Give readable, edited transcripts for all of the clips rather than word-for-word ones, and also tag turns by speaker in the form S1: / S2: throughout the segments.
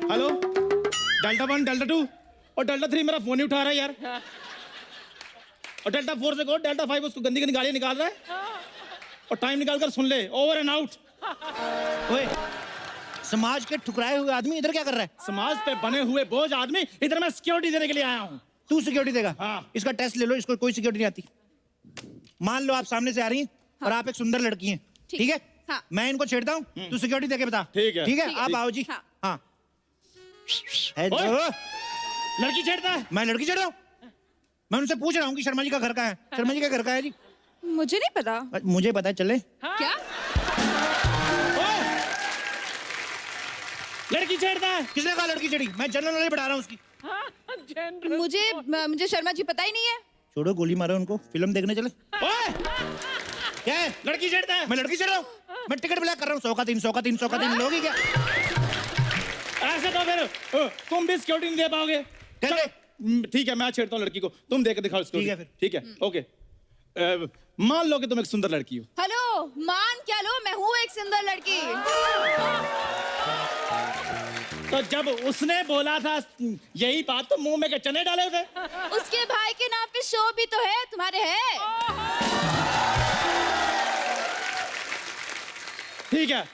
S1: Hello, delta 1, delta 2 और delta 3 मेरा phone नहीं उठा रहा है यार। और डेल्टा 4 से कहो, डेल्टा 5 उसको गंदी गंदी गालियां निकाल रहा है। और टाइम निकाल कर सुन ले, ओवर एंड आउट।
S2: ओए, समाज के ठुकराए हुए आदमी इधर क्या कर रहा है?
S1: समाज पे बने हुए बोझ आदमी, इधर मैं सिक्योरिटी देने के लिए आया हूँ।
S2: तू सिक्योरिटी देगा?
S1: हाँ।
S2: इसका टेस्ट ले लो, इसको कोई सिक्योरिटी नहीं आती। मान लो आप सामने से आ रही हैं और आप एक सुंदर लड़की हैं, ठीक है?
S3: हाँ।
S2: मैं इनको छेड़ता हूँ, तू सिक्योरिटी देके बता।
S1: ठीक है।
S2: ठीक है,
S3: ठीक
S2: आप
S3: है।
S2: आओ जी।
S3: हाँ।
S2: हाँ।
S1: ओए, लड़की छेड़ता है।
S2: मैं लड़की छेड़ रहा हूँ? मैं उनसे पूछ रहा हूँ कि शर्मा जी का घर कहाँ है? शर्मा जी का घर कहाँ है जी?
S3: मुझे नहीं पता।
S2: मुझे पता है, चले।
S3: क्या?
S1: ओए, लड़की छेड़ता है।
S2: किसने कहा लड़की छेड़ी? मैं जनरल नॉलेज बढ़ा रहा हूँ उसकी।
S3: मुझे शर्मा जी पता ही नहीं है।
S2: छोड़ो, गोली मारो उनको, फिल्म देखने चले।
S1: ओए,
S2: क्या है?
S1: लड़की छेड़ता है।
S2: मैं लड़की छेड़ रहा हूँ? मैं टिकट ब्लैक कर रहा हूँ। 100 का 3, 100 का 3, 100 का 3 लोगी क्या?
S1: ऐसे तो फिर तुम भी सिक्योरिटी नहीं दे पाओगे।
S2: कैसे?
S1: चलो, ठीक है, मैं छेड़ता हूँ लड़की को, तुम दे के दिखाओ सिक्योरिटी।
S2: ठीक है फिर।
S1: ठीक है, ओके। मान लो कि तुम एक सुंदर लड़की हो।
S3: हेलो, मान क्या लो, मैं हूँ एक सुंदर लड़की।
S1: तो जब उसने बोला था यही बात, तो मुंह में के चने डाले थे।
S3: उसके भाई के नाम पे शो भी तो है, तुम्हारे है।
S1: ठीक है,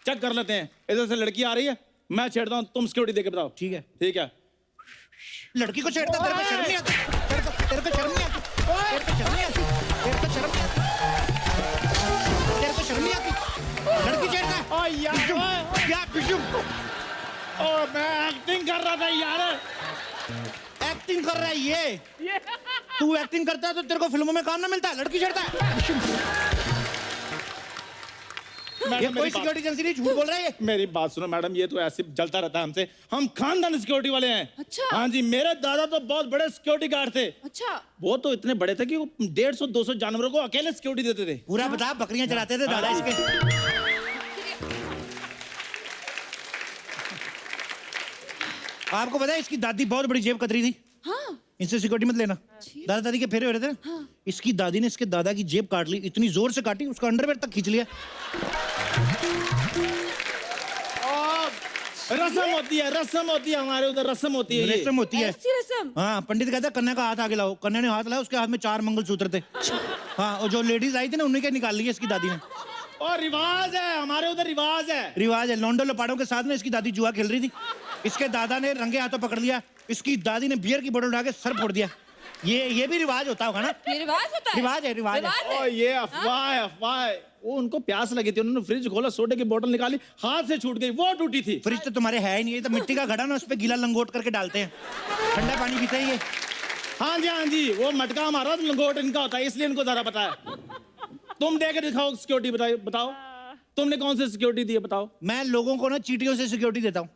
S1: चेक कर लेते हैं। इधर से लड़की आ रही है, मैं छेड़ता हूँ, तुम सिक्योरिटी देके बताओ।
S2: ठीक है।
S1: ठीक है।
S2: लड़की को छेड़ता, तेरे को शर्म नहीं आती? तेरे को शर्म नहीं आती? तेरे को शर्म नहीं आती? तेरे को शर्म नहीं आती? तेरे को शर्म नहीं आती? लड़की छेड़ता है?
S1: ओ यार,
S2: क्या बिशुम?
S1: ओ मैं एक्टिंग कर रहा था यार।
S2: एक्टिंग कर रहा है ये? तू एक्टिंग करता है तो तेरे को फिल्मों में काम ना मिलता है? लड़की छेड़ता है? ये कोई सिक्योरिटी एजेंसी नहीं, झूठ बोल रहा है ये।
S1: मेरी बात सुनो मैडम, ये तो ऐसे चलता रहता है हमसे। हम खानदानी सिक्योरिटी वाले हैं।
S3: अच्छा।
S1: हाँ जी, मेरे दादा तो बहुत बड़े सिक्योरिटी गार्ड थे।
S3: अच्छा।
S1: वो तो इतने बड़े थे कि वो 150-200 जानवरों को अकेले सिक्योरिटी देते थे।
S2: पूरा बता, बकरियां चराते थे दादा इसके। आपको पता है इसकी दादी बहुत बड़ी जेब कतरी थी।
S3: हाँ।
S2: इनसे सिक्योरिटी मत लेना। दादा दादी के फेरे हो रहे थे ना।
S3: हाँ।
S2: इसकी दादी ने इसके दादा की जेब काट ली, इतनी जोर से काटी उसका अंडरवेयर तक खींच लिया।
S1: रस्म होती है, रस्म होती है, हमारे उधर रस्म होती है।
S2: रस्म होती है।
S3: ऐसी रस्म?
S2: हाँ, पंडित कहता है कन्या का हाथ आगे लाओ। कन्या ने हाथ लाया, उसके हाथ में 4 मंगलसूत्र थे। हाँ, और जो लेडीज आई थी ना, उन्हीं के निकाल लिए इसकी दादी ने।
S1: और रिवाज है, हमारे उधर रिवाज है।
S2: रिवाज है। लौंडो लपाड़ों के साथ में इसकी दादी जुआ खेल रही थी। इसके दादा ने रंगे हाथों पकड़ लिया, इसकी दादी ने बियर की बोतल उठा के सर फोड़ दिया। ये भी रिवाज होता होगा ना?
S3: ये रिवाज होता है?
S2: रिवाज है, रिवाज है।
S1: ओ ये अफवाह है, अफवाह है। वो उनको प्यास लगी थी, उन्होंने फ्रिज खोला, सोडे की बोतल निकाली, हाथ से छूट गई, वो टूटी थी।
S2: फ्रिज तो तुम्हारे है ही नहीं, ये तो मिट्टी का घड़ा ना, उस पे गीला लंगोट करके डालते हैं, ठंडा पानी पीते हैं ये।
S1: हाँ जी, हाँ जी, वो मटका हमारा, लंगोट इनका होता है, इसलिए इनको ज्यादा पता है। तुम दे के दिखाओ सिक्योरिटी, बताओ तुमने कौन सी सिक्योरिटी दी है, बताओ।
S2: मैं लोगों को ना चींटियों से सिक्योरिटी देता हूँ।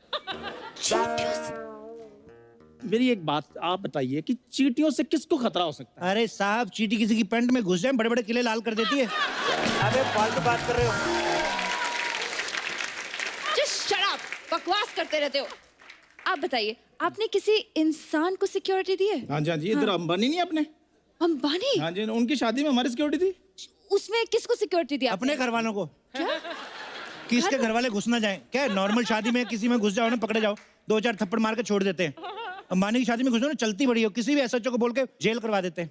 S1: मेरी एक बात आप बताइए कि चींटियों से किसको खतरा हो सकता है?
S2: अरे साहब, चींटी किसी की पैंट में घुस जाए, बड़े बड़े किले लाल कर देती है। अबे फालतू बात कर रहे हो।
S3: Just shut up! बकवास करते रहते हो। आप बताइए, आपने किसी इंसान को सिक्योरिटी दी है?
S1: हाँ जी, हाँ जी, इधर अंबानी नहीं अपने।
S3: अंबानी?
S1: हाँ जी, उनकी शादी में हमारी सिक्योरिटी थी।
S3: उसमें किसको सिक्योरिटी दी आपने?
S2: अपने घर वालों को।
S3: क्या?
S2: किसके घर वाले घुस ना जाए क्या? नॉर्मल शादी में किसी में घुस जाओ ना, पकड़े जाओ, 2-4 थप्पड़ मार के छोड़ देते हैं। अंबानी की शादी में घुसो ना, चलती बड़ी हो, किसी भी एसएचओ को बोल के जेल करवा देते हैं।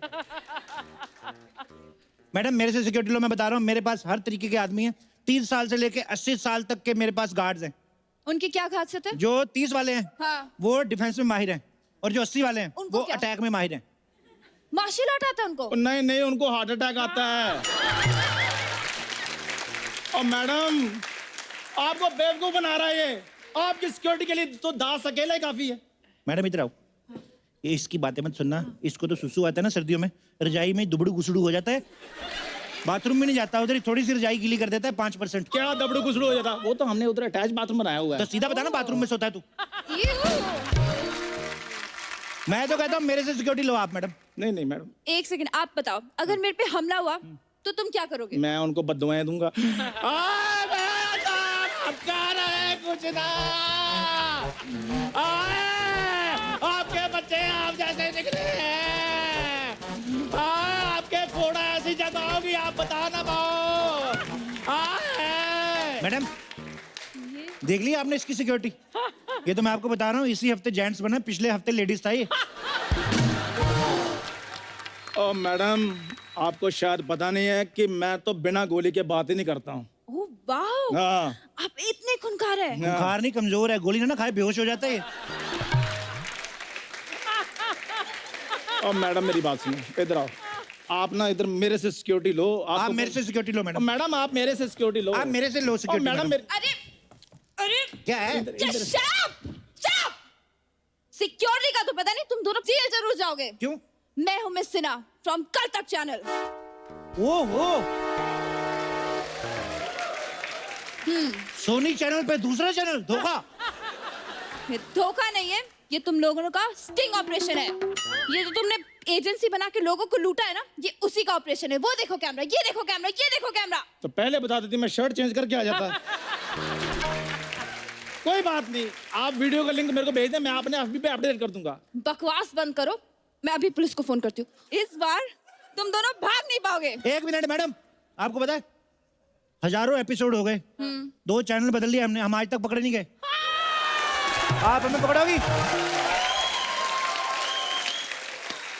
S2: मैडम, मेरे से सिक्योरिटी लो, मैं बता रहा हूँ, मेरे पास हर तरीके के आदमी हैं। 30 साल से लेके 80 साल तक के मेरे पास गार्ड्स हैं।
S3: उनकी क्या खासियत है?
S2: जो 30 वाले हैं,
S3: हाँ।
S2: वो डिफेंस में माहिर हैं, और जो 80 वाले हैं,
S3: उनको
S2: वो
S3: क्या?
S2: अटैक में माहिर हैं।
S3: मार्शल आर्ट आता है उनको?
S1: नहीं नहीं, उनको हार्ट अटैक आता है। और मैडम, आपको बेवकूफ बना रहा है ये। आपकी सिक्योरिटी के लिए तो दास अकेला ही काफी है।
S2: मैडम इधर आओ। ये इसकी बातें मत सुनना, इसको तो सुसु आता है ना सर्दियों में, रजाई में दुबड़ू गुसड़ू हो जाता है, बाथरूम में नहीं जाता, उधर ही थोड़ी सी रजाई गीली कर देता है 5%।
S1: क्या दबड़ू गुसड़ू हो जाता? वो तो हमने उधर अटैच बाथरूम बनाया हुआ
S2: तो
S1: है।
S2: सीधा बता ना, बाथरूम में सोता है तू? मैं तो कहता हूँ मेरे से सिक्योरिटी लो आप मैडम।
S1: नहीं नहीं मैडम,
S3: एक सेकंड, आप बताओ, अगर मेरे पे हमला हुआ तो तुम क्या करोगे?
S1: मैं उनको बद्दुआएं दूंगा। कुछ ना, आपके बच्चे आप जैसे निकले हैं। आपके फोड़ा ऐसी जगह होगी आप बता ना पाओ।
S2: मैडम, देख लिया आपने इसकी सिक्योरिटी? ये तो मैं आपको बता रहा हूँ, इसी हफ्ते जेंट्स बना, पिछले हफ्ते लेडीज था ये।
S1: ओ मैडम, आपको शायद पता नहीं है कि मैं तो बिना गोली के बात ही नहीं करता हूँ।
S3: ओह वाओ,
S1: हाँ।
S3: आप इतने खूंखार है।
S2: बुखार नहीं, कमजोर है, गोली ना खाए बेहोश हो जाता है ये।
S1: और मैडम मेरी बात सुनो, इधर आओ। आप ना इधर मेरे से सिक्योरिटी लो।
S2: आप मेरे से सिक्योरिटी लो मैडम।
S1: मैडम आप मेरे से सिक्योरिटी लो।
S2: आप मेरे से लो सिक्योरिटी
S1: मैडम
S2: मैडम।
S1: मेरे
S3: अरे अरे
S2: क्या है?
S3: just shut up! Shut up! Security का तो पता नहीं, तुम दोनों जेल जरूर जाओगे।
S2: क्यों?
S3: मैं हूँ मिस सिन्हा फ्रॉम कल तक चैनल।
S2: ओ सोनी चैनल पे दूसरा चैनल, धोखा।
S3: ये धोखा नहीं है, ये तुम लोगों का स्टिंग ऑपरेशन है। ये जो तुमने एजेंसी बना के लोगों को लूटा है ना, ये उसी का ऑपरेशन है। वो देखो कैमरा, ये देखो कैमरा, ये देखो कैमरा।
S1: तो पहले बता देती, मैं शर्ट चेंज करके आ जाता। कोई बात नहीं, आप वीडियो का लिंक मेरे को भेज दें, मैं अपने एफबी पे अपडेट कर दूंगा।
S3: बकवास बंद करो, मैं अभी पुलिस को फोन करती हूँ। इस बार तुम दोनों भाग नहीं पाओगे।
S2: एक मिनट मैडम, आपको पता है हजारों एपिसोड हो गए, 2 चैनल बदल दिए हमने, हम आज तक पकड़े नहीं गए। आप हमें पकड़ोगी?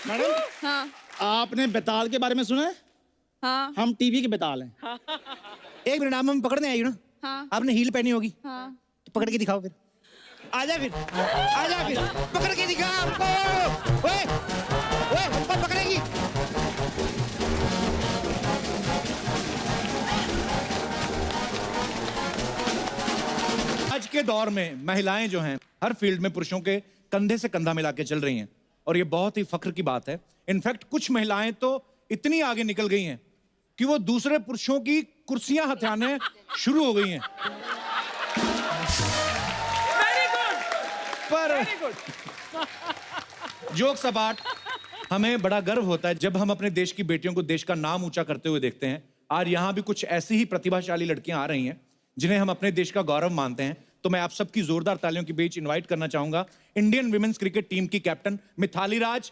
S1: मैडम,
S3: हाँ
S1: आपने बेताल के बारे में सुना है?
S3: हाँ
S1: हम टीवी के बेताल हैं।
S2: एक मिनट, आप हमें पकड़ने आई हो ना?
S3: हाँ
S2: आपने हील पहनी होगी,
S3: हाँ।
S2: तो पकड़ के दिखाओ फिर। आजा फिर, आजा फिर, पकड़ के दिखा हमको। ओए, ओए, हमको पकड़ेगी। आज के दौर में महिलाएं जो हैं हर फील्ड में पुरुषों के कंधे से कंधा मिला के चल रही हैं, और ये बहुत ही फख्र की बात है। इनफैक्ट कुछ महिलाएं तो इतनी आगे निकल गई हैं कि वो दूसरे पुरुषों की कुर्सियां हथियाने शुरू हो गई हैं। पर जोक्स अपार्ट, हमें बड़ा गर्व होता है जब हम अपने देश की बेटियों को देश का नाम ऊंचा करते हुए देखते हैं। आज यहाँ भी कुछ ऐसी ही प्रतिभाशाली लड़कियां आ रही हैं जिन्हें हम अपने देश का गौरव मानते हैं। तो मैं आप सबकी जोरदार तालियों के बीच इनवाइट करना चाहूंगा इंडियन विमेंस क्रिकेट टीम की कैप्टन मिथाली राज,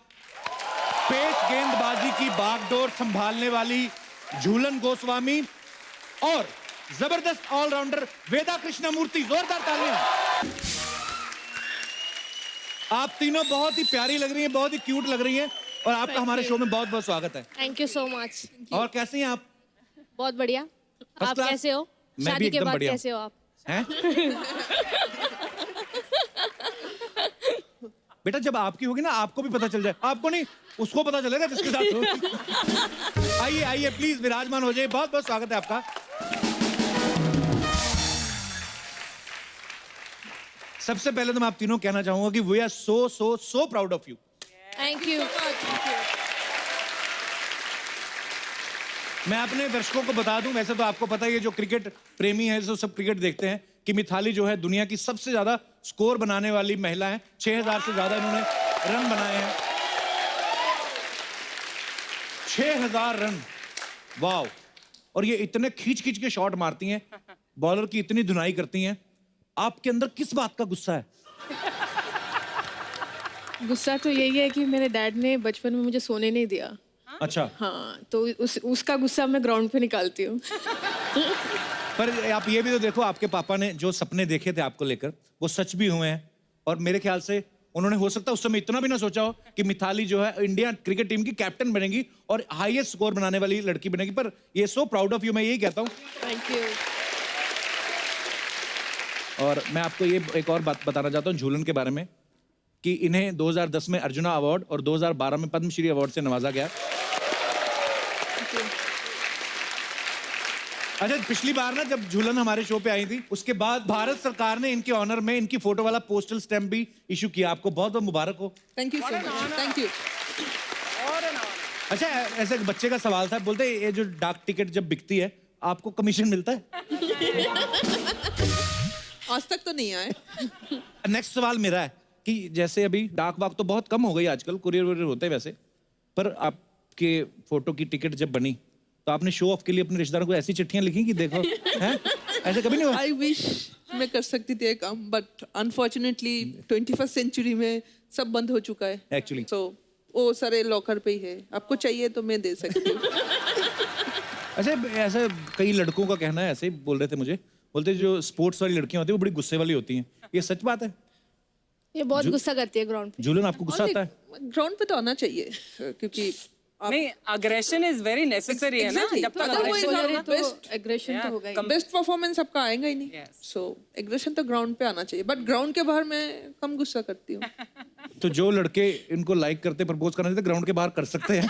S2: पेस गेंदबाजी की बागडोर संभालने वाली झूलन गोस्वामी और जबरदस्त ऑलराउंडर वेदा कृष्णमूर्ति। जोरदार तालियां। आप तीनों बहुत ही प्यारी लग रही हैं, बहुत ही क्यूट लग रही हैं, और आपका हमारे शो में बहुत बहुत स्वागत है।
S4: Thank you so much.
S2: और कैसी हैं आप?
S4: बहुत बढ़िया। आप
S2: class?
S4: कैसे हो?
S2: मैं भी
S4: शादी के
S2: एकदम
S4: बाद
S2: बढ़िया।
S4: कैसे हो आप?
S2: हैं? बेटा जब आपकी होगी ना, आपको भी पता चल जाए। आपको नहीं, उसको पता चलेगा जिसके साथ हो। आइए आइए प्लीज विराजमान हो जाइए। बहुत बहुत स्वागत है आपका। सबसे पहले तो मैं आप तीनों कहना चाहूंगा कि we are so proud of you.
S4: Thank you.
S2: मैं अपने दर्शकों को बता दूं, वैसे तो आपको पता ही है, जो क्रिकेट प्रेमी है, जो सब क्रिकेट देखते हैं, कि मिथाली जो है दुनिया की सबसे ज्यादा स्कोर बनाने वाली महिला है। 6000 से ज्यादा इन्होंने रन बनाए हैं। 6000 रन, वाओ। और ये इतने खींच खींच के शॉट मारती हैं, बॉलर की इतनी धुनाई करती हैं। आपके अंदर किस बात का गुस्सा है?
S4: गुस्सा तो यही है कि मेरे डैड ने बचपन में मुझे सोने नहीं दिया।
S2: अच्छा।
S4: हाँ, तो उसका गुस्सा मैं ग्राउंड पे निकालती हूँ।
S2: पर आप ये भी तो देखो, आपके पापा ने जो सपने देखे थे आपको लेकर, वो सच भी हुए हैं। और मेरे ख्याल से उन्होंने हो सकता है उस समय इतना भी ना सोचा हो कि मिथाली जो है इंडिया क्रिकेट टीम की कैप्टन बनेगी और हाईएस्ट स्कोर बनाने वाली लड़की बनेगी। पर ये सो प्राउड ऑफ यू, मैं यही कहता हूँ।
S4: Thank you.
S2: और मैं आपको ये एक और बात बताना चाहता हूँ झूलन के बारे में, कि इन्हें 2010 में अर्जुना अवार्ड और 2012 में पद्मश्री अवार्ड से नवाजा गया। अच्छा, पिछली बार ना जब झूलन हमारे शो पे आई थी, उसके बाद भारत सरकार ने इनके ऑनर में इनकी फोटो वाला पोस्टल स्टैम्प भी इशू किया। आपको बहुत बहुत मुबारक हो।
S5: Thank you so much. Thank you.
S2: अच्छा, ऐसे एक बच्चे का सवाल था, बोलते ये जो डाक टिकट जब बिकती है आपको कमीशन मिलता है?
S5: आज तक तो नहीं आए।
S2: नेक्स्ट सवाल मेरा है कि जैसे अभी डाक वाक तो बहुत कम हो गई आजकल, कुरियर वुरियर होते हैं वैसे, पर आपके फोटो की टिकट जब बनी तो आपने शो ऑफ के लिए अपने रिश्तेदारों को ऐसी चिट्ठियां लिखी कि देखो, हैं? ऐसे कभी नहीं हुआ?
S5: आई विश मैं कर सकती थी काम, बट अनफॉर्चुनेटली 21st सेंचुरी में सब बंद हो चुका है
S2: एक्चुअली।
S5: तो वो सारे लॉकर पे ही है। आपको चाहिए तो मैं दे सकती हूँ।
S2: अच्छा, ऐसे कई लड़कों का कहना है, ऐसे ही बोल रहे थे मुझे, बोलते जो स्पोर्ट्स वाली लड़कियां होती हैं वो बड़ी गुस्से वाली होती हैं। ये सच बात है?
S4: ये बहुत गुस्सा करती है ग्राउंड पे।
S2: जूलियन आपको गुस्सा आता है?
S5: ग्राउंड पे तो आना चाहिए क्योंकि
S6: नहीं, अग्रेशन इज वेरी नेसेसरी है ना।
S5: Exactly.
S6: जब तक
S5: अगर वो
S6: aggression
S5: इंसान
S6: होगा
S4: तो
S5: best-
S4: एग्रेशन तो होगा ही।
S5: बेस्ट परफॉर्मेंस आपका आएगा ही नहीं।
S6: Yes.
S5: सो एग्रेशन तो ग्राउंड पे आना चाहिए, बट ग्राउंड के बाहर मैं कम गुस्सा करती हूँ।
S2: तो जो लड़के इनको लाइक करते प्रपोज करना चाहते ग्राउंड के बाहर कर सकते हैं।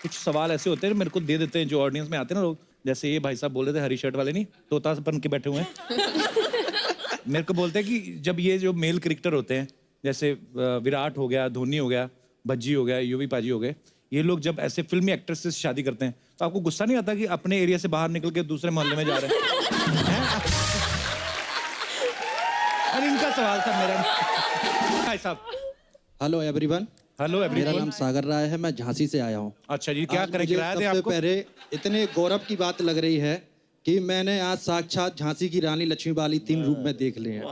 S2: कुछ सवाल ऐसे होते हैं मेरे को दे देते हैं जो ऑडियंस में आते हैं ना लोग, जैसे ये भाई साहब बोल रहे थे हरी शर्ट वाले, नहीं तोता बन के बैठे हुए हैं। मेरे को बोलते हैं कि जब ये जो मेल क्रिकेटर होते हैं जैसे विराट हो गया, धोनी हो गया, भज्जी हो गया, यूवी पाजी हो गए, ये लोग जब ऐसे फिल्मी एक्ट्रेस से शादी करते हैं तो आपको गुस्सा नहीं आता कि अपने एरिया से बाहर निकल के दूसरे मोहल्ले में जा रहे हैं? अरे इनका सवाल था मेरा भाई साहब।
S7: हेलो एवरीवन,
S2: हेलो
S7: मेरा
S2: एवरीवन।
S7: नाम सागर राय है, मैं झांसी से आया हूँ।
S2: अच्छा जी, क्या
S7: आज
S2: करें,
S7: मुझे
S2: किराया दें
S7: सबसे
S2: आपको?
S7: पहले इतने गौरव की बात लग रही है कि मैंने आज साक्षात झांसी की रानी लक्ष्मीबाई 3 रूप में देख लिए हैं।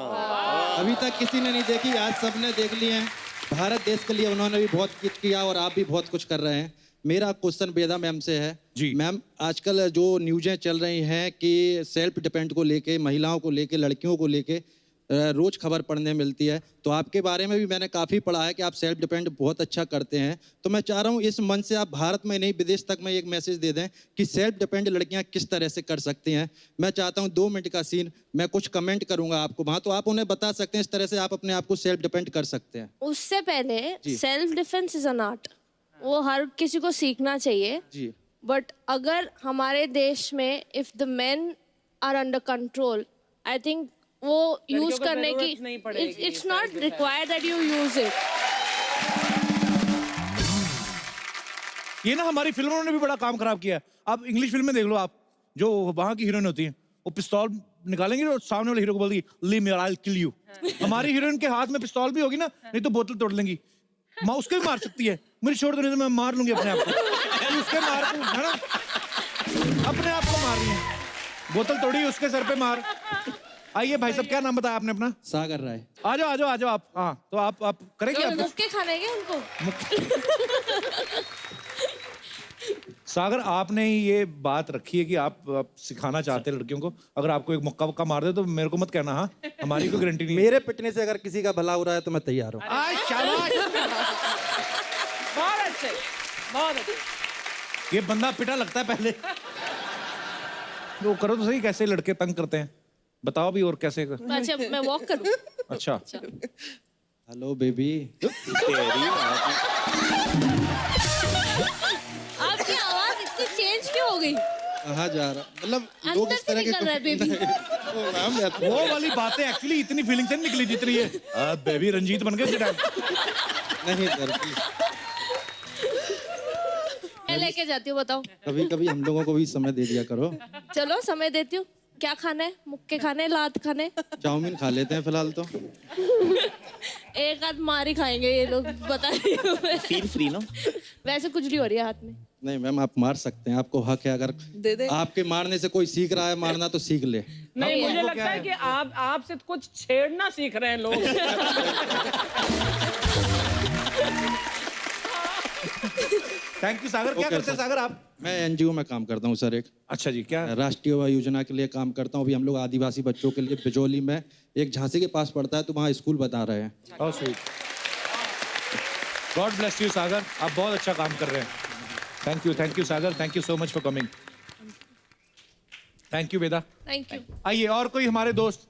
S7: अभी तक किसी ने नहीं देखी, आज सबने देख लिए हैं। भारत देश के लिए उन्होंने भी बहुत कुछ किया और आप भी बहुत कुछ कर रहे हैं। मेरा क्वेश्चन वेदा मैम से है।
S2: जी।
S7: मैम, आजकल जो न्यूज़ें चल रही हैं कि सेल्फ डिपेंड को लेके, महिलाओं को लेके, लड़कियों को लेके रोज खबर पढ़ने मिलती है, तो आपके बारे में भी मैंने काफ़ी पढ़ा है कि आप सेल्फ डिपेंड बहुत अच्छा करते हैं। तो मैं चाह रहा हूँ इस मंच से आप भारत में नहीं विदेश तक में एक मैसेज दे दें कि सेल्फ डिपेंड लड़कियाँ किस तरह से कर सकती हैं। मैं चाहता हूँ 2 मिनट का सीन, मैं कुछ कमेंट करूँगा आपको वहाँ, तो आप उन्हें बता सकते हैं इस तरह से आप अपने आप को सेल्फ डिपेंड कर सकते हैं।
S8: उससे पहले self defence is an art, वो हर किसी को सीखना चाहिए।
S7: जी।
S8: बट अगर हमारे देश में if the men are under control, I think वो यूज
S6: को
S8: करने
S6: जरूरत
S8: की
S6: नहीं पड़ेगी
S8: it's not required that you use it.
S2: ये ना हमारी फिल्मों ने भी बड़ा काम खराब किया है। आप इंग्लिश फिल्म में देख लो, आप जो वहाँ की हीरोइन होती हैं वो पिस्तौल निकालेंगे और सामने वाले हीरो को बोलेगी लीव मी और आई विल किल यू। हमारी हीरोइन के हाथ में पिस्तौल भी होगी ना, नहीं तो बोतल तोड़ लेंगी, माँ उसके भी मार सकती है। मुझे छोड़ दो नहीं तो मैं मार लूंगी अपने आप को। उसके मार को है ना, अपने आप को मार रही है, बोतल तोड़ी उसके सर पे मार। आइए भाई साहब, क्या नाम बताया आपने अपना?
S7: सागर राय।
S2: आ जाओ आ जाओ आ जाओ आप। हाँ तो आप करेंगे आप कुछ?
S8: मुक्के खाने के उनको।
S2: सागर, आपने ही ये बात रखी है कि आप सिखाना चाहते हैं लड़कियों को, अगर आपको एक मुक्का वक्का मार दे तो मेरे को मत कहना। हाँ, हमारी कोई गारंटी नहीं है।
S7: मेरे पिटने से अगर किसी का भला हो रहा है तो मैं तैयार हूँ।
S2: शाबाश।
S6: बहुत अच्छे, बहुत अच्छे।
S2: ये बंदा पिटा लगता है पहले। वो करो तो सही, कैसे लड़के तंग करते हैं बताओ भी, और कैसे
S8: अच्छा मैं वॉक करूँ?
S2: अच्छा
S7: हेलो बेबी।
S8: आपकी आवाज इतनी चेंज क्यों हो गई?
S7: कहाँ जा रहा, मतलब लोग
S8: अंदर
S7: इस
S8: से
S7: तरह के
S8: निकल रहा है बेबी।
S7: ओ मैम, मैं
S2: वो वाली बातें एक्चुअली इतनी फीलिंग से नहीं निकली जितनी है बेबी रंजीत बन गए
S7: नहीं करती।
S8: मैं लेके जाती हूँ, बताओ।
S7: कभी कभी हम लोगों को भी समय दे दिया करो।
S8: चलो समय देती हूँ। क्या खाना है? मुक्के खाने, लात खाने?
S7: चाउमीन खा लेते हैं फिलहाल तो।
S8: एक आध मार ही खाएंगे ये लोग, बता रही हूँ मैं।
S9: फील फ्री ना।
S8: वैसे कुछ नहीं हो रही है हाथ में।
S7: नहीं मैम, आप मार सकते हैं, आपको हक है। अगर
S5: दे दे।
S7: आपके मारने से कोई सीख रहा है मारना तो सीख ले।
S6: नहीं, मुझे लगता है कि आपसे कुछ छेड़ना सीख रहे हैं लोग।
S2: थैंक यू सागर। क्या
S7: ओके,
S2: करते हैं
S7: सर।
S2: सागर आप?
S7: मैं एनजीओ में काम करता हूँ सर, एक
S2: अच्छा जी, क्या?
S7: राष्ट्रीय युवा योजना के लिए काम करता हूँ। अभी हम लोग आदिवासी बच्चों के लिए बिजौली में, एक झांसी के पास पड़ता है, तो वहाँ स्कूल बता रहे हैं।
S2: How sweet. God bless you Sagar, आप बहुत अच्छा काम कर रहे हैं। Thank you Sagar, thank you so much for coming. Thank you Veda.
S8: Thank you.
S2: आइए और कोई हमारे दोस्त।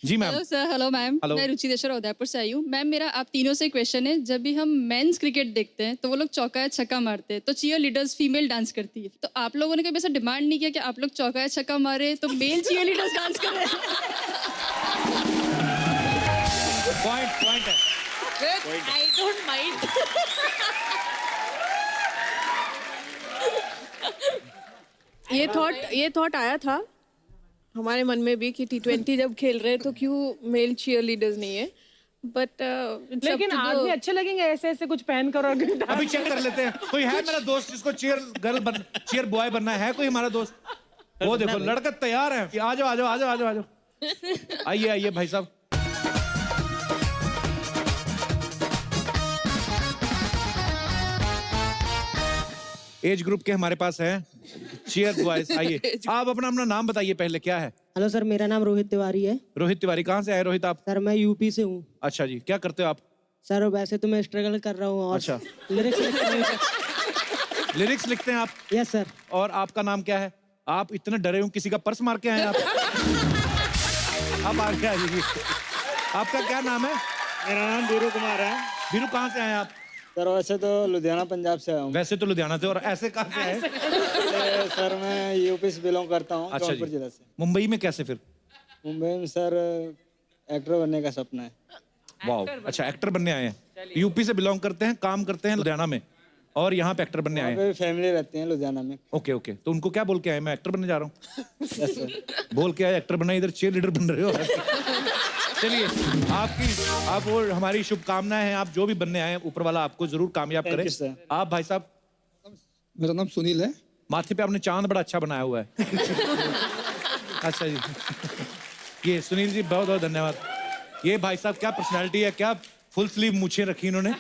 S2: जी ma'am.
S10: Hello sir. Hello ma'am.
S2: Hello.
S10: मैं रुचि देशर उदयपुर से आई हूँ। मैम मेरा आप तीनों से क्वेश्चन है, जब भी हम मेंस क्रिकेट देखते हैं तो वो लोग चौका या छक्का मारते हैं, तो चीयर लीडर्स फीमेल डांस करती है, तो आप लोगों ने कभी ऐसा डिमांड नहीं किया कि आप लोग चौका या छक्का मारे तो मेल चीयर लीडर्स डांस करें?
S2: पॉइंट है।
S8: I don't mind.
S4: ये थॉट आया था हमारे मन में भी कि T20 जब खेल रहे हैं तो क्यों मेल चीयर लीडर्स नहीं है, बट
S6: लेकिन आज भी अच्छे लगेंगे ऐसे ऐसे कुछ पहन कर। और
S2: अभी चेक कर लेते हैं, कोई है मेरा दोस्त जिसको चीयर बॉय बनना है? कोई हमारा दोस्त? वो देखो लड़का तैयार है। आ जाओ आ जाओ आ जाओ आ जाओ आ जाओ। आइए आइए भाई साहब। एज ग्रुप के हमारे पास हैं चीयर्स बॉयज, आइए आप अपना नाम बताइए पहले, क्या है?
S9: हेलो सर, मेरा नाम रोहित तिवारी है।
S2: रोहित तिवारी, कहाँ से आए रोहित आप?
S9: सर मैं यूपी से हूँ।
S2: अच्छा जी, क्या करते हो आप?
S9: सर वैसे तो मैं स्ट्रगल कर रहा हूँ और
S2: अच्छा।
S9: लिरिक्स लिखता हूँ।
S2: लिरिक्स लिखते हैं आप?
S9: Yes sir.
S2: और आपका नाम क्या है? आप इतने डरे हो, किसी का पर्स मार के आए आप? आप आगे आ जाइए। आपका क्या नाम है?
S11: मेरा नाम बीरू कुमार है।
S2: बीरू, कहाँ से आए आप?
S11: सर वैसे तो लुधियाना पंजाब से आया हूँ।
S2: वैसे तो लुधियाना से, और ऐसे कहाँ से आए?
S11: सर मैं यूपी से बिलोंग करता हूँ,
S2: अच्छा
S11: जौनपुर
S2: जी।
S11: जिला से।
S2: मुंबई में कैसे फिर?
S11: मुंबई में सर एक्टर बनने का सपना है।
S2: वाह, अच्छा एक्टर बनने आए हैं। यूपी से बिलोंग करते हैं, काम करते हैं लुधियाना में, और यहाँ पे एक्टर बनने आए हैं।
S11: फैमिली रहती है लुधियाना में।
S2: ओके ओके, तो उनको क्या बोल के आए, मैं एक्टर बनने जा रहा हूँ?
S11: Yes sir.
S2: बोल के आए एक्टर बनना, इधर चीयर लीडर बन रहे हो। चलिए, आप और हमारी शुभकामनाएं हैं, आप जो भी बनने आए हैं ऊपर वाला आपको जरूर कामयाब
S11: Thank
S2: करे।
S11: you, sir.
S2: आप भाई साहब?
S12: मेरा नाम सुनील है।
S2: माथे पे आपने चांद बड़ा अच्छा बनाया हुआ है। अच्छा जी, ये सुनील जी बहुत बहुत धन्यवाद। ये भाई साहब क्या पर्सनालिटी है, क्या फुल स्लीव मूछें रखी इन्होंने।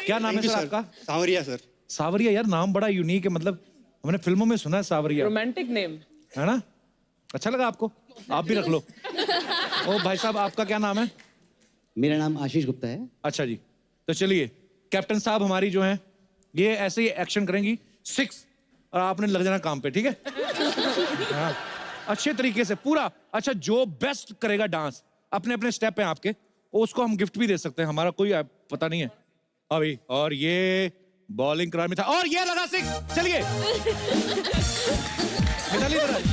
S2: क्या नाम है सर आपका?
S12: सांवरिया सर।
S2: सावरिया, यार नाम बड़ा यूनिक है, मतलब हमने फिल्मों में सुना है सावरिया,
S6: रोमांटिक नेम
S2: है ना? अच्छा लगा आपको? आप भी रख लो। ओ भाई साहब, आपका क्या नाम है?
S13: मेरा नाम आशीष गुप्ता है।
S2: अच्छा जी, तो चलिए कैप्टन साहब हमारी जो हैं ये ऐसे ही एक्शन करेंगी 6, और आपने लग जाना काम पे, ठीक है? हाँ, अच्छे तरीके से पूरा। अच्छा, जो बेस्ट करेगा डांस, अपने अपने स्टेप हैं आपके, उसको हम गिफ्ट भी दे सकते हैं, हमारा कोई पता नहीं है अभी। और ये बॉलिंग करार में था, और ये लगा 6। चलिए मिताली इधर आइए।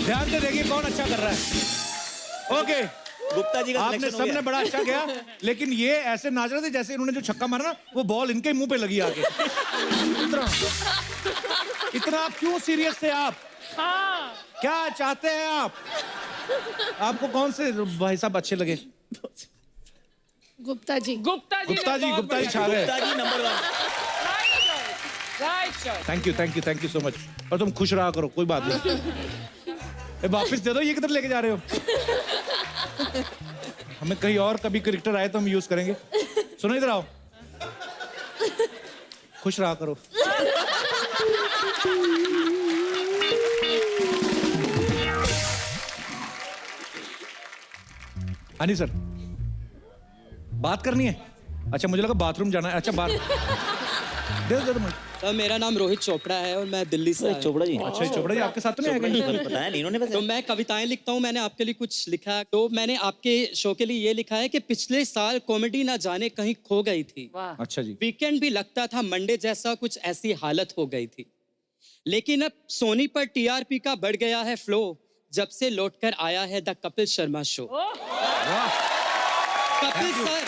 S2: ध्यान से देखिए कौन अच्छा कर रहा है। ओके,
S13: गुप्ता जी का
S2: आपने
S13: सिलेक्शन हो
S2: सबने
S13: गया।
S2: बड़ा अच्छा किया, लेकिन ये ऐसे नाच रहे थे जैसे इन्होंने जो छक्का मारा ना, वो बॉल इनके मुंह पे लगी आके। इतना आप क्यों सीरियस थे आप?
S6: हाँ
S2: क्या चाहते हैं आप? आपको कौन से भाई साहब अच्छे लगे?
S4: गुप्ता जी।
S6: गुप्ता जी
S2: गुप्ता जी छा गए।
S13: Gupta ji number 1।
S6: Right choice.
S2: Thank you so much. और तुम खुश रहा करो, कोई बात नहीं। वापस दे दो, ये किधर लेके जा रहे हो? हमें कहीं और कभी कैरेक्टर आए तो हम यूज करेंगे। सुनो इधर आओ, खुश रहा करो। हाँ जी सर, बात करनी है? अच्छा, मुझे लगा बाथरूम जाना है। अच्छा, बात दे दो मुझे।
S14: सर मेरा नाम रोहित चोपड़ा है और मैं दिल्ली से
S13: चोपड़ा जी।
S2: अच्छा, चोपड़ा जी आपके साथ तो नहीं आएगा?
S13: बताया नहीं इन्होंने वैसे।
S14: तो मैं कविताएं लिखता हूँ, मैंने आपके लिए कुछ लिखा है। तो मैंने आपके शो के लिए ये लिखा है कि पिछले साल कॉमेडी ना जाने कहीं खो गई थी।
S2: अच्छा जी।
S14: वीकेंड भी लगता था मंडे जैसा, कुछ ऐसी हालत हो गई थी। लेकिन अब सोनी पर टीआरपी का बढ़ गया है फ्लो, जब से लौटकर आया है the Kapil Sharma show. Kapil sir,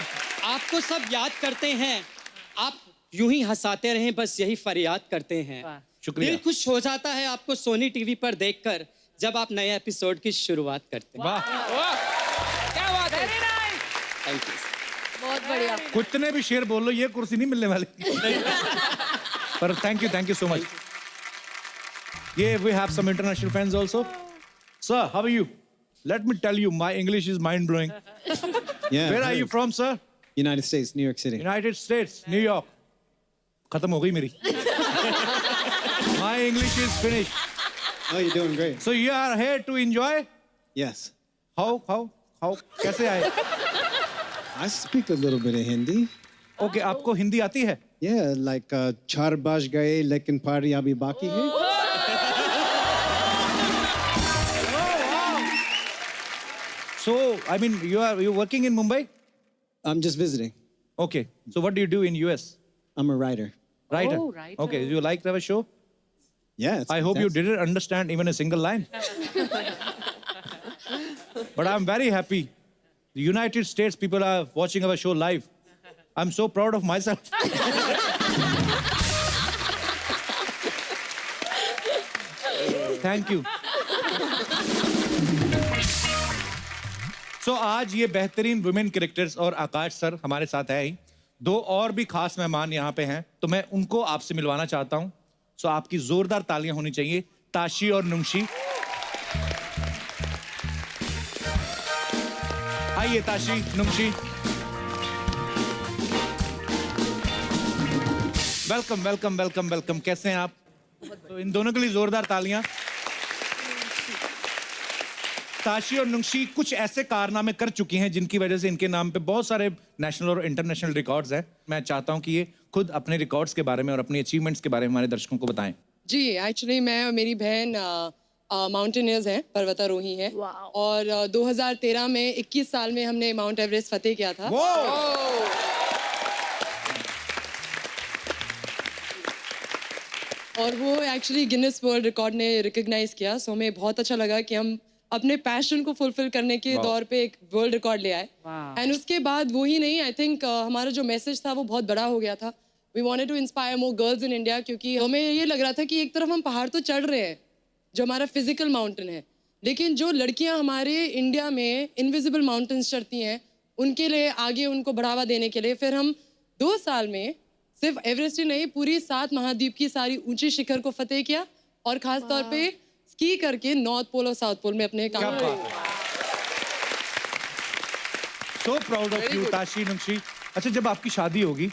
S14: आपको सब याद करते हैं, आप यूं ही हंसाते रहें, बस यही फरियाद करते हैं।
S2: शुक्रिया।
S14: दिल खुश हो जाता है आपको सोनी टीवी पर देखकर, जब आप नए एपिसोड की शुरुआत करते हैं।
S2: वाह,
S6: क्या बात है।
S14: Thank you.
S3: बहुत बढ़िया।
S2: कितने भी शेर बोल लो, ये कुर्सी नहीं मिलने वाली। पर थैंक यू सो मच। ये we have some international fans also. Sir, how are you? Let me tell you, my English is mind blowing.
S12: Yeah.
S2: Where are you from, sir?
S12: United States, New York City.
S2: United States, New York. खत्म हो गई मेरी। My English is finished.
S12: Oh, you're doing great.
S2: So you are here to enjoy?
S12: Yes.
S2: How? कैसे आए?
S12: I speak a little bit of Hindi.
S2: Okay, आपको हिंदी आती है?
S12: Yeah, like चार बज गए लेकिन पार्टी अभी बाकी है.
S2: So, I mean, you're working in Mumbai?
S12: I'm just visiting.
S2: Okay. So what do you do in US?
S12: I'm a writer.
S2: Writer.
S6: Oh, writer.
S2: Okay. Do you like our show?
S12: Yeah. It's
S2: I hope you
S12: fantastic.
S2: didn't understand even a single line. But I'm very happy. The United States people are watching our show live. I'm so proud of myself. Thank you. So आज ये बेहतरीन women characters और आकाश sir हमारे साथ है ही। दो और भी खास मेहमान यहाँ पे हैं, तो मैं उनको आपसे मिलवाना चाहता हूँ। सो आपकी जोरदार तालियां होनी चाहिए ताशी और नुंशी। आइए Tashi, Nunshi, welcome welcome welcome welcome. कैसे हैं आप? तो इन दोनों के लिए जोरदार तालियां। ताशी और नुंशी कुछ ऐसे कारनामे कर चुकी हैं जिनकी वजह से इनके नाम पे बहुत सारे नेशनल और इंटरनेशनल रिकॉर्ड्स हैं। मैं चाहता हूं कि ये खुद अपने रिकॉर्ड्स के बारे में और अपनी अचीवमेंट्स के बारे में हमारे दर्शकों को बताएं।
S15: जी, एक्चुअली मैं और मेरी बहन माउंटेनियर्स हैं, पर्वतारोही हैं, और 2013 में 21 साल में हमने माउंट एवरेस्ट फतेह किया था। और वो एक्चुअली गिनेस वर्ल्ड रिकॉर्ड ने रिकॉग्नाइज किया, सो हमें बहुत अच्छा लगा कि हम अपने पैशन को फुलफिल करने के दौर पे एक वर्ल्ड रिकॉर्ड ले आए। एंड उसके बाद वो ही नहीं, आई थिंक हमारा जो मैसेज था वो बहुत बड़ा हो गया था। We wanted to inspire more girls in India, क्योंकि हमें ये लग रहा था कि एक तरफ हम पहाड़ तो चढ़ रहे हैं जो हमारा फिजिकल माउंटेन है, लेकिन जो लड़कियां हमारे इंडिया में इनविजिबल माउंटेन्स चढ़ती हैं, उनके लिए आगे उनको बढ़ावा देने के लिए फिर हम 2 साल में सिर्फ एवरेस्ट ही नहीं, पूरी 7 महाद्वीप की सारी ऊंची शिखर को फतेह किया, और खास तौर पे स्की करके नॉर्थ पोल और साउथ पोल में अपने काम किया।
S2: So proud of you Tashi, Nunshi. अच्छा, जब आपकी शादी होगी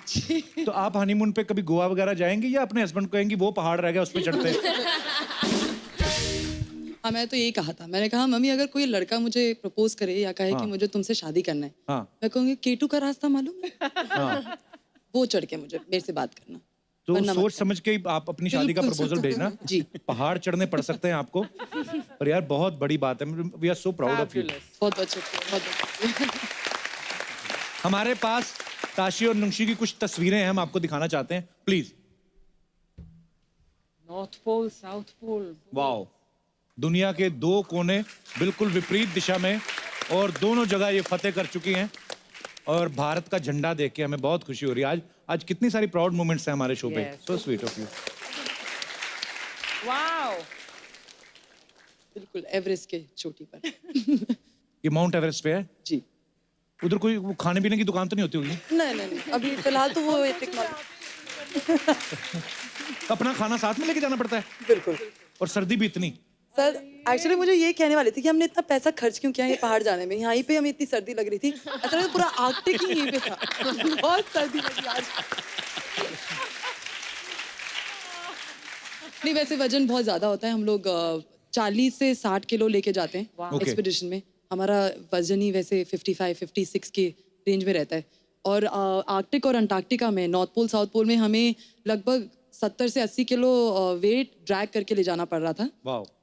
S2: तो आप हनीमून पे कभी गोवा वगैरह जाएंगे या अपने हस्बैंड को कहेंगे वो पहाड़ रह गया उस पे चढ़ते?
S15: हाँ, मैं तो यही कहा था। मैंने कहा मम्मी अगर कोई लड़का मुझे प्रपोज करे या कहे कि मुझे तुमसे शादी करना है, मैं कहूँगी केटू का रास्ता मालूम है, वो चढ़ के मुझे मेरे से बात करना।
S2: तो सोच समझ के ही आप अपनी शादी का प्रपोजल भेजना।
S15: जी,
S2: पहाड़ चढ़ने पड़ सकते हैं आपको, पर यार बहुत बड़ी बात है। We are so proud of you.
S15: बहुत अच्छा।
S2: हमारे पास ताशी और नुंशी की कुछ तस्वीरें हैं, हम आपको दिखाना चाहते हैं, please.
S6: North pole, south pole.
S2: Wow, दुनिया के 2 कोने बिल्कुल विपरीत दिशा में, और दोनों जगह ये फतेह कर चुकी हैं, और भारत का झंडा देख के हमें बहुत खुशी हो रही है। आज कितनी सारी प्राउड मोमेंट्स हैं हमारे शो पे। So sweet of you.
S6: Wow,
S15: बिल्कुल एवरेस्ट के चोटी पर।
S2: ये माउंट एवरेस्ट पे है
S15: जी।
S2: उधर कोई वो खाने पीने की दुकान तो नहीं होती होगी?
S15: नहीं, अभी फिलहाल तो वो
S2: अपना खाना साथ में लेके जाना पड़ता है?
S15: बिल्कुल।
S2: और सर्दी भी इतनी?
S15: सर एक्चुअली मुझे ये कहने वाली थी कि हमने इतना पैसा खर्च क्यों किया ये पहाड़ जाने में, यहाँ पे हमें इतनी सर्दी लग रही थी। असल में पूरा आर्कटिक ही यहीं पे था। बहुत सर्दी लगी आज। नहीं, वैसे वजन बहुत ज्यादा होता है। हम लोग 40 से 60 किलो लेके जाते हैं एक्सपीडिशन में। हमारा वजन ही वैसे 55-56 के रेंज में रहता है। और आर्कटिक और अंटार्कटिका में, नॉर्थ पोल साउथ पोल में हमें लगभग 70 से 80 किलो वेट ड्रैग करके ले जाना पड़ रहा था।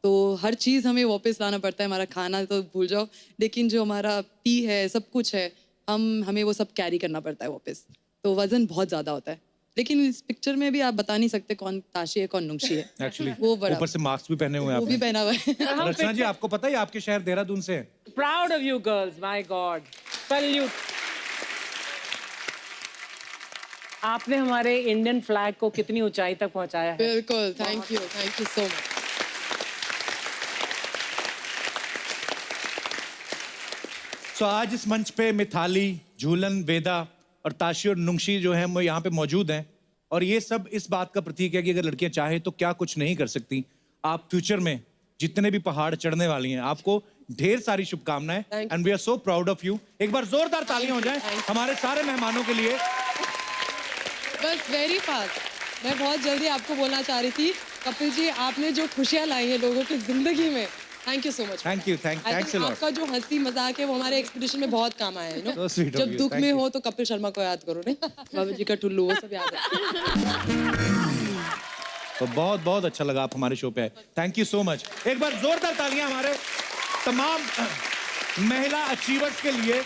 S15: तो हर चीज़ हमें वापस लाना पड़ता है। हमारा खाना तो भूल जाओ, लेकिन जो हमारा पी है, सब कुछ है, हमें वो सब कैरी करना पड़ता है वापस। तो वजन बहुत ज़्यादा होता है। लेकिन इस पिक्चर में भी आप बता नहीं सकते कौन ताशी है कौन नुंशी है।
S2: एक्चुअली
S15: वो बड़ा,
S2: ऊपर से मास्क भी पहने हुए हैं
S15: वो भी पहना हुआ है।
S2: रचना जी, आपको पता है आपके शहर देहरादून से है?
S6: Proud of you girls, my God, salute. आपने हमारे इंडियन फ्लैग को कितनी ऊंचाई तक पहुंचाया है।
S15: बिल्कुल, थैंक यू सो मच।
S2: सो आज इस मंच पे मिथाली, झूलन, वेदा और ताशी और नुंशी जो हैं वो यहाँ पे मौजूद हैं, और ये सब इस बात का प्रतीक है कि अगर लड़कियां चाहे तो क्या कुछ नहीं कर सकती। आप फ्यूचर में जितने भी पहाड़ चढ़ने वाली हैं, आपको ढेर सारी शुभकामनाएं, and we are so proud of you. एक बार जोरदार तालियां हो जाएं हमारे सारे मेहमानों के लिए।
S15: बस वेरी फास्ट, मैं बहुत जल्दी आपको बोलना चाह रही थी, कपिल जी, आपने जो खुशियां लाई हैं लोगों की जिंदगी में, thank you so much.
S2: Thank you, thanks a lot.
S15: आपका जो हंसी मजाक है वो हमारे एक्सपीडिशन में बहुत काम आया है।
S2: So sweet of
S15: जब
S2: you,
S15: दुख
S2: thank
S15: में
S2: you.
S15: हो तो कपिल शर्मा को याद करो, नहीं बाबा जी का टुल्लू, वो सब याद है।
S2: तो बहुत बहुत अच्छा लगा आप हमारे शो पे आए। Thank you so much. एक बार जोरदार तालियां हमारे तमाम महिला अचीवर्स के लिए।